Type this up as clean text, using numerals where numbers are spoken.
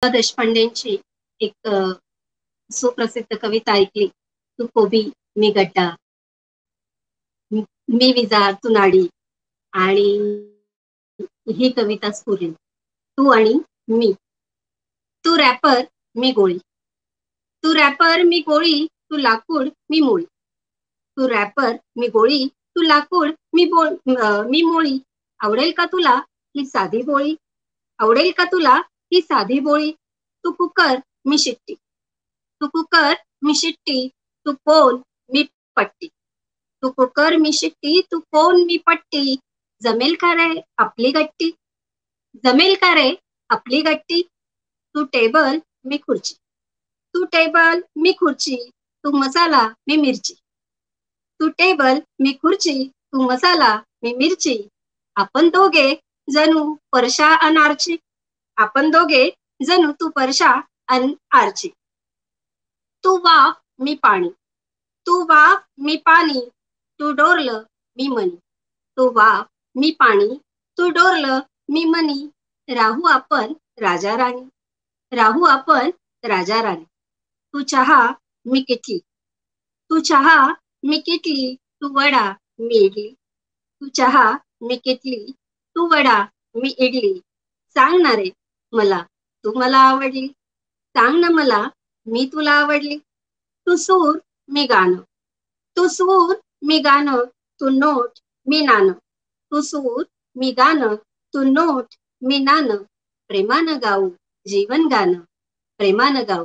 देशपांडेंची एक सुप्रसिद्ध कविता ऐकली. तू कोबी मी गड्डा, मी विजार तू नाडी. आणि ही कविता स्फुरेल. तू आणि मी. तू रॅपर मी गोळी. तू रॅपर मी गोळी, तू लाकूड मी मोळी. तू रॅपर मी गोळी, तू लाकूड मी मोळी. आवडेल का तुला ही साधी बोळी? आवडेल का तुला ही साधी बोळी? तू कुकर मी शिट्टी. तू कुकर मी शिट्टी, तू पोल मी पट्टी. तू कुकर मी शिट्टी, तू पोल मी पट्टी. जमेल का रे आपली गट्टी? जमेल का रे आपली गट्टी? तू टेबल मी खुर्ची. तू टेबल मी खुर्ची, तू मसाला मी मिरची. तू टेबल मी खुर्ची, तू मसाला मी मिरची. आपण दोघे जणू परशा अन आरची. आपण दोघे जणू तू परशा अन आरची. तू वाफ मी पाणी. तू वाफ मी पाणी, तू डोरलं मी मनी. तू वाफ मी पाणी, तू डोरलं मी मनी. राहू आपण राजा राणी. राहू आपण राजा राणी. तू चहा मी किटली. तू चहा मी किटली, तू वडा मी इडली. तू चहा मी किटली, तू वडा मी इडली. सांग ना रे मला, तू मला आवडली. सांग ना मला, मी तुला आवडली. तू सूर मी गाणं. तू सूर मी गाणं, तू नोट मी नाणं. तू सूर मी गाणं, तू नोट मी नाणं. प्रेमानं गाऊ जीवन गाणं, प्रेमानं गाऊ